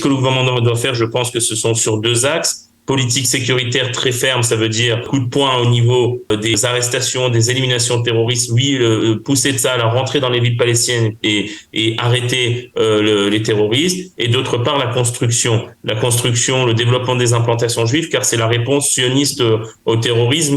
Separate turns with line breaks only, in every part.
que le gouvernement doit faire? Je pense que ce sont sur deux axes. Politique sécuritaire très ferme, ça veut dire coup de poing au niveau des arrestations, des éliminations de terroristes. Oui, pousser de ça à rentrer dans les villes palestiniennes et arrêter les terroristes. Et d'autre part, la construction, le développement des implantations juives, car c'est la réponse sioniste au terrorisme.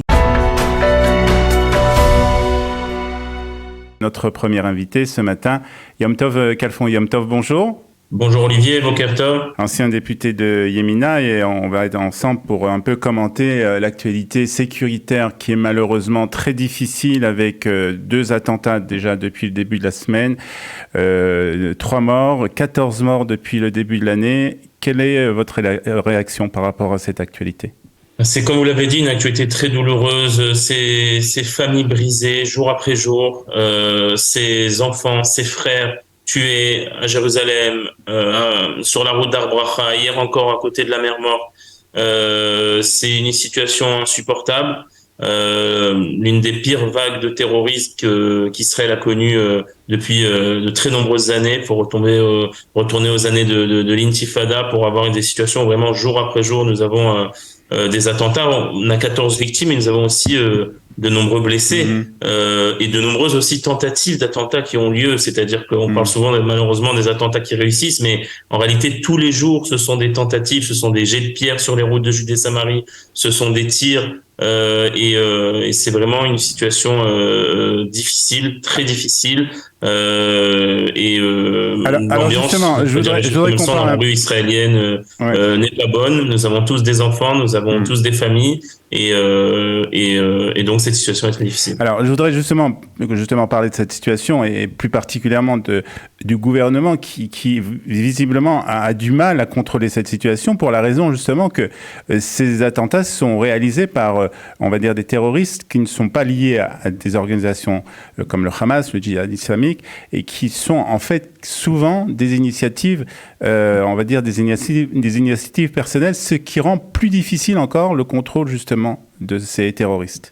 Notre premier invité ce matin, Yom Tov Khalfon. Yom Tov, bonjour.
Bonjour Olivier, Boker Tov.
Ancien député de Yemina, et on va être ensemble pour un peu commenter l'actualité sécuritaire qui est malheureusement très difficile avec 2 attentats déjà depuis le début de la semaine, 3 morts, 14 morts depuis le début de l'année. Quelle est votre réaction par rapport à cette actualité ?
C'est comme vous l'avez dit, une actualité très douloureuse, ces familles brisées jour après jour, ces enfants, ces frères tués à Jérusalem, sur la route d'Ar-Bracha, hier encore à côté de la mer Morte. C'est une situation insupportable, l'une des pires vagues de terrorisme qu'Israël a connues depuis de très nombreuses années. Pour retourner aux années de l'intifada, pour avoir des situations où vraiment jour après jour nous avons des attentats. On a 14 victimes, mais nous avons aussi de nombreux blessés et de nombreuses aussi tentatives d'attentats qui ont lieu. C'est-à-dire qu'on parle souvent malheureusement des attentats qui réussissent, mais en réalité tous les jours ce sont des tentatives, ce sont des jets de pierre sur les routes de Judée-Samarie, ce sont des tirs et c'est vraiment une situation difficile, très difficile.
L'ambiance je voudrais
dans la rue israélienne n'est pas bonne. Nous avons tous des enfants, nous avons tous des familles et donc cette situation est très difficile.
Alors je voudrais justement parler de cette situation et plus particulièrement du gouvernement qui visiblement a du mal à contrôler cette situation pour la raison justement que ces attentats sont réalisés par on va dire des terroristes qui ne sont pas liés à des organisations comme le Hamas, le djihad islamique, et qui sont en fait souvent des initiatives, on va dire des initiatives personnelles, ce qui rend plus difficile encore le contrôle justement de ces terroristes.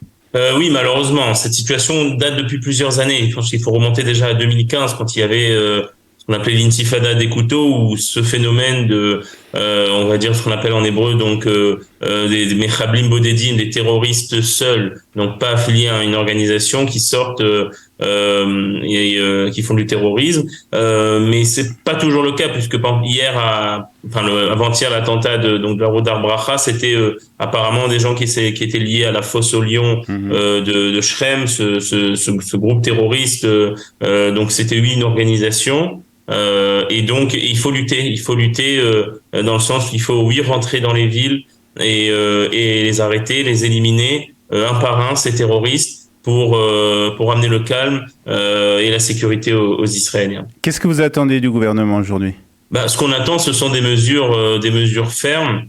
Oui, malheureusement, cette situation date depuis plusieurs années. Je pense qu'il faut remonter déjà à 2015 quand il y avait ce qu'on appelait l'intifada des couteaux, où ce phénomène de, on va dire ce qu'on appelle en hébreu donc des mechablim bodedim, des terroristes seuls, donc pas affiliés à une organisation, qui sortent qui font du terrorisme, mais c'est pas toujours le cas, puisque avant-hier l'attentat de la route d'Ar-Bracha, c'était apparemment des gens qui étaient liés à la fosse aux lions de Shrem, ce groupe terroriste, donc c'était une organisation. Et donc il faut lutter dans le sens qu'il faut rentrer dans les villes et les arrêter, les éliminer un par un, ces terroristes, pour amener le calme et la sécurité aux Israéliens.
Qu'est-ce que vous attendez du gouvernement aujourd'hui ?
Ce qu'on attend, ce sont des mesures fermes.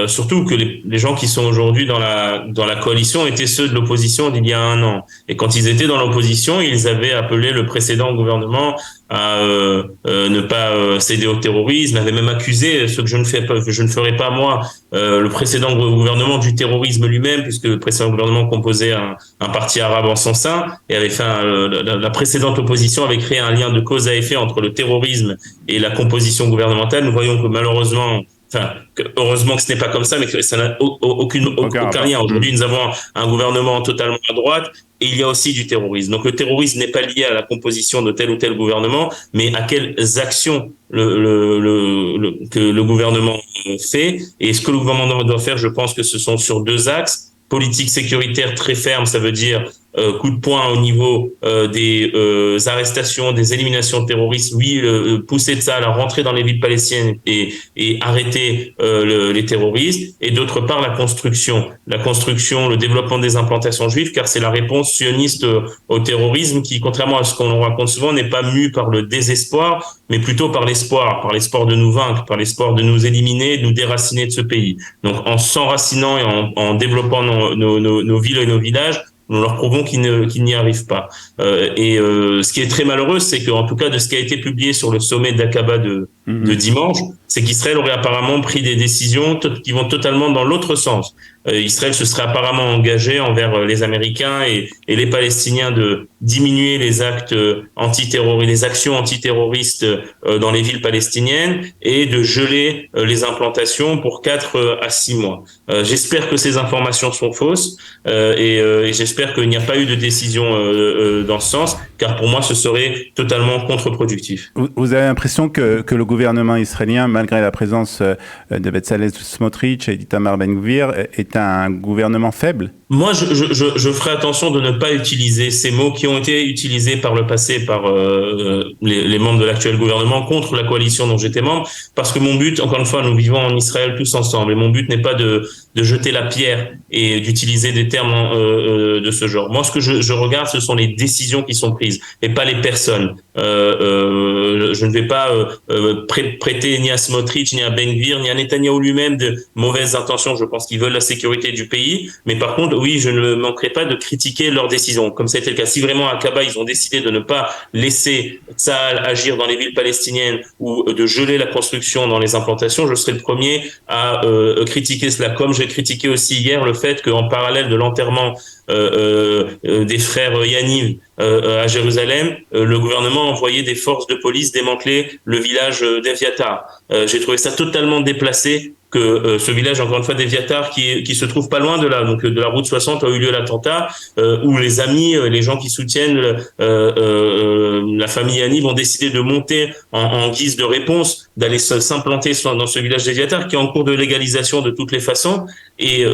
Surtout que les gens qui sont aujourd'hui dans la coalition étaient ceux de l'opposition d'il y a 1 an. Et quand ils étaient dans l'opposition, ils avaient appelé le précédent gouvernement à ne pas céder au terrorisme, avaient même accusé ce que je ne ferai pas moi, le précédent gouvernement du terrorisme lui-même, puisque le précédent gouvernement composait un parti arabe en son sein, et avait fait la précédente opposition avait créé un lien de cause à effet entre le terrorisme et la composition gouvernementale. Nous voyons que malheureusement, heureusement que ce n'est pas comme ça, mais que ça n'a aucun lien. Aujourd'hui, nous avons un gouvernement totalement à droite et il y a aussi du terrorisme. Donc le terrorisme n'est pas lié à la composition de tel ou tel gouvernement, mais à quelles actions que le gouvernement fait. Et ce que le gouvernement doit faire, je pense que ce sont sur 2 axes. Politique sécuritaire très ferme, ça veut dire coup de poing au niveau des arrestations, des éliminations de terroristes. Oui, pousser de ça à rentrer dans les villes palestiniennes et arrêter les terroristes. Et d'autre part, la construction, le développement des implantations juives, car c'est la réponse sioniste au terrorisme qui, contrairement à ce qu'on raconte souvent, n'est pas mue par le désespoir, mais plutôt par l'espoir de nous vaincre, par l'espoir de nous éliminer, de nous déraciner de ce pays. Donc en s'enracinant et en développant nos villes et nos villages, nous leur prouvons qu'ils n'y arrivent pas. Ce qui est très malheureux, c'est qu'en tout cas de ce qui a été publié sur le sommet d'Aqaba de dimanche, c'est qu'Israël aurait apparemment pris des décisions qui vont totalement dans l'autre sens. Israël se serait apparemment engagé envers les Américains et les Palestiniens de diminuer les actes antiterroristes, les actions antiterroristes dans les villes palestiniennes et de geler les implantations pour 4 à 6 mois. J'espère que ces informations sont fausses et j'espère qu'il n'y a pas eu de décision dans ce sens, car pour moi ce serait totalement contre-productif.
Vous avez l'impression que le gouvernement israélien, malgré la présence de Bezalel Smotrich et d'Itamar Ben-Gvir, est un gouvernement faible?
Moi, je ferai attention de ne pas utiliser ces mots qui ont été utilisés par le passé par les membres de l'actuel gouvernement contre la coalition dont j'étais membre, parce que mon but, encore une fois, nous vivons en Israël tous ensemble, et mon but n'est pas de jeter la pierre et d'utiliser des termes de ce genre. Moi, ce que je regarde, ce sont les décisions qui sont prises, et pas les personnes. Je ne vais pas prêter ni à Smotrich, ni à Ben-Gvir, ni à Netanyahou lui-même de mauvaises intentions. Je pense qu'ils veulent la sécurité du pays, mais par contre, oui, je ne manquerai pas de critiquer leurs décisions, comme c'était le cas. Si vraiment à Aqaba, ils ont décidé de ne pas laisser Tsahal agir dans les villes palestiniennes ou de geler la construction dans les implantations, je serai le premier à critiquer cela, comme j'ai critiqué aussi hier le fait qu'en parallèle de l'enterrement des frères Yaniv à Jérusalem, le gouvernement a envoyé des forces de police démanteler le village d'Eviatar. J'ai trouvé ça totalement déplacé que ce village, encore une fois, d'Eviatar, qui se trouve pas loin de là, donc de la route 60, a eu lieu l'attentat, où les amis, les gens qui soutiennent la famille Yaniv ont décidé de monter en guise de réponse, d'aller s'implanter dans ce village d'Eviatar, qui est en cours de légalisation de toutes les façons, et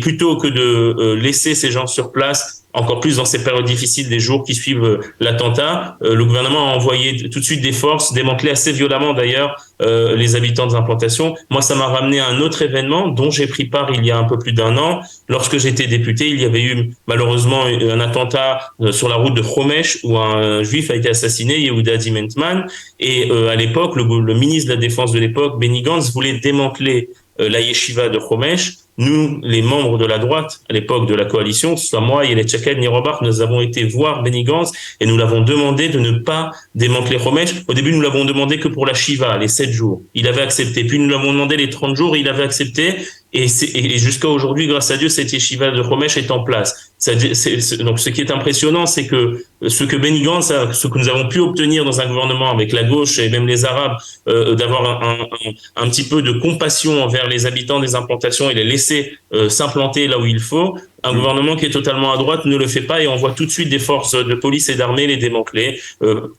plutôt que de laisser ces gens sur place, encore plus dans ces périodes difficiles des jours qui suivent l'attentat, le gouvernement a envoyé tout de suite des forces, démantelé assez violemment d'ailleurs les habitants des implantations. Moi, ça m'a ramené à un autre événement dont j'ai pris part il y a un peu plus d'1 an. Lorsque j'étais député, il y avait eu malheureusement un attentat sur la route de Homesh où un juif a été assassiné, Yehuda Dimentman, et à l'époque, le ministre de la Défense de l'époque, Benny Gantz, voulait démanteler la yeshiva de Homesh. Nous, les membres de la droite, à l'époque de la coalition, que ce soit moi, Yelet Shaked, Nirobach, nous avons été voir Benny Gantz et nous l'avons demandé de ne pas démanteler Homesh. Au début, nous l'avons demandé que pour la Shiva, les 7 jours. Il avait accepté. Puis nous l'avons demandé les 30 jours et il avait accepté. Et jusqu'à aujourd'hui, grâce à Dieu, cette yeshiva de Homesh est en place. Donc, ce qui est impressionnant, c'est que ce que Benny Gantz, ce que nous avons pu obtenir dans un gouvernement avec la gauche et même les Arabes, d'avoir un petit peu de compassion envers les habitants des implantations et les laisser s'implanter là où il faut. Un gouvernement qui est totalement à droite ne le fait pas et envoie tout de suite des forces de police et d'armée les démanteler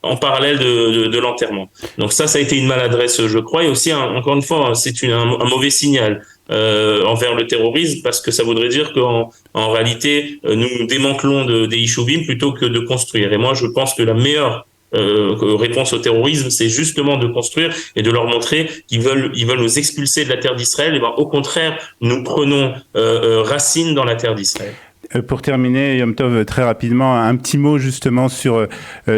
en parallèle de l'enterrement. Donc ça a été une maladresse, je crois, et aussi encore une fois, c'est un mauvais signal envers le terrorisme, parce que ça voudrait dire qu'en réalité, nous démantelons des Yishuvim plutôt que de construire. Et moi, je pense que la meilleure réponse au terrorisme, c'est justement de construire et de leur montrer qu'ils veulent nous expulser de la terre d'Israël. Et ben, au contraire, nous prenons racine dans la terre d'Israël.
Pour terminer, Yom Tov, très rapidement, un petit mot justement sur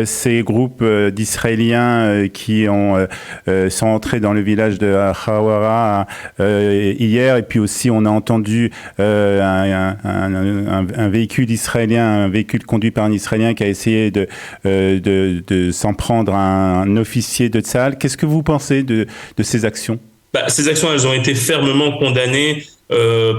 ces groupes d'Israéliens qui sont entrés dans le village de Hawara hier, et puis aussi on a entendu un véhicule israélien, un véhicule conduit par un Israélien qui a essayé de s'en prendre à un officier de Tsahal. Qu'est-ce que vous pensez de ces actions?
Ces actions, elles ont été fermement condamnées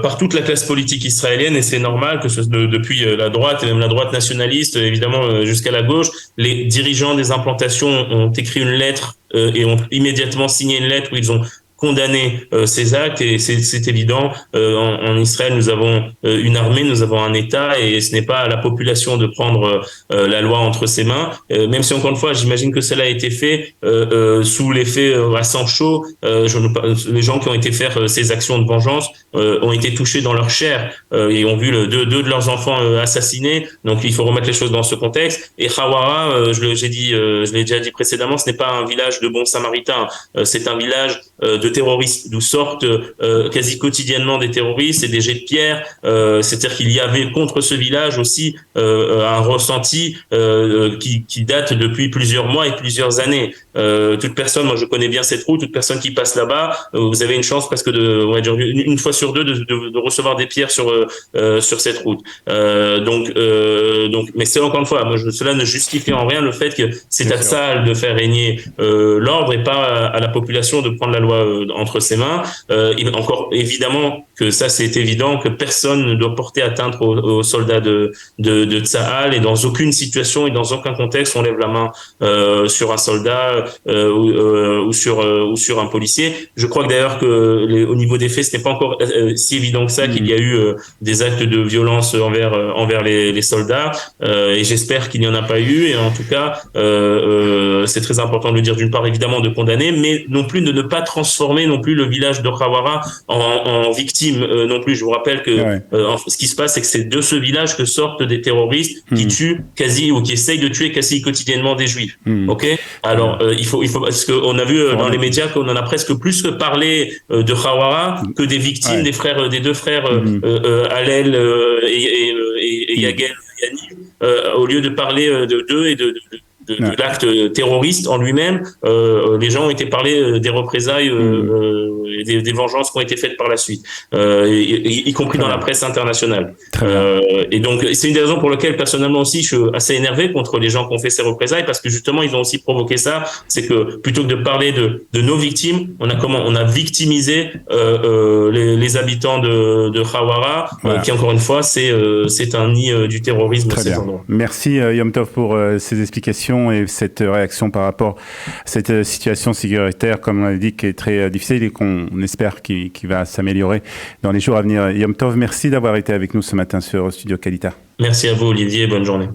par toute la classe politique israélienne, et c'est normal que depuis la droite et même la droite nationaliste, évidemment jusqu'à la gauche, les dirigeants des implantations ont écrit une lettre et ont immédiatement signé une lettre où ils ont condamné ces actes, et c'est évident. En Israël, nous avons une armée, nous avons un État, et ce n'est pas à la population de prendre la loi entre ses mains, même si encore une fois, j'imagine que cela a été fait sous l'effet à sang chaud. Les gens qui ont été faire ces actions de vengeance ont été touchés dans leur chair et ont vu deux de leurs enfants assassinés. Donc il faut remettre les choses dans ce contexte. Et Hawara, je l'ai déjà dit précédemment, ce n'est pas un village de bons samaritains, c'est un village de terroristes, d'où sortent quasi quotidiennement des terroristes et des jets de pierre. C'est-à-dire qu'il y avait contre ce village aussi un ressenti qui date depuis plusieurs mois et plusieurs années. Toute personne, moi je connais bien cette route, toute personne qui passe là-bas, vous avez une chance presque une fois sur deux de recevoir des pierres sur cette route. Donc, mais c'est encore une fois, cela ne justifie en rien le fait que c'est à Tsahal de faire régner l'ordre et pas à la population de prendre la loi entre ses mains. Encore évidemment que ça c'est évident que personne ne doit porter atteinte aux soldats de Tsahal, et dans aucune situation et dans aucun contexte on lève la main sur un soldat ou sur un policier. Je crois que d'ailleurs que au niveau des faits, ce n'est pas encore si évident que ça qu'il y a eu des actes de violence envers les soldats, et j'espère qu'il n'y en a pas eu. Et en tout cas, c'est très important de le dire, d'une part évidemment de condamner, mais non plus de ne pas transformer non plus le village de Khawara en victime non plus. Je vous rappelle que ce qui se passe, c'est que c'est de ce village que sortent des terroristes qui tuent quasi, ou qui essayent de tuer quasi quotidiennement des juifs. Ok. Alors il faut parce qu'on a vu dans les médias qu'on en a presque plus que parlé de Khawara que des victimes des deux frères Hallel et Yagel Yaniv, au lieu de parler d'eux et de l'acte terroriste en lui-même. Les gens ont été parlés des représailles et des vengeances qui ont été faites par la suite, y compris dans la presse internationale. Et donc c'est une des raisons pour lesquelles personnellement aussi je suis assez énervé contre les gens qui ont fait ces représailles, parce que justement ils ont aussi provoqué ça. C'est que plutôt que de parler de nos victimes, on a victimisé les habitants de Khawara, qui encore une fois c'est un nid du terrorisme.
Très bien. Merci Yom Tov pour ces explications et cette réaction par rapport à cette situation sécuritaire, comme on l'a dit, qui est très difficile et qu'on espère qu'il va s'améliorer dans les jours à venir. Yom Tov, merci d'avoir été avec nous ce matin sur Studio Kalita.
Merci à vous Olivier, bonne journée.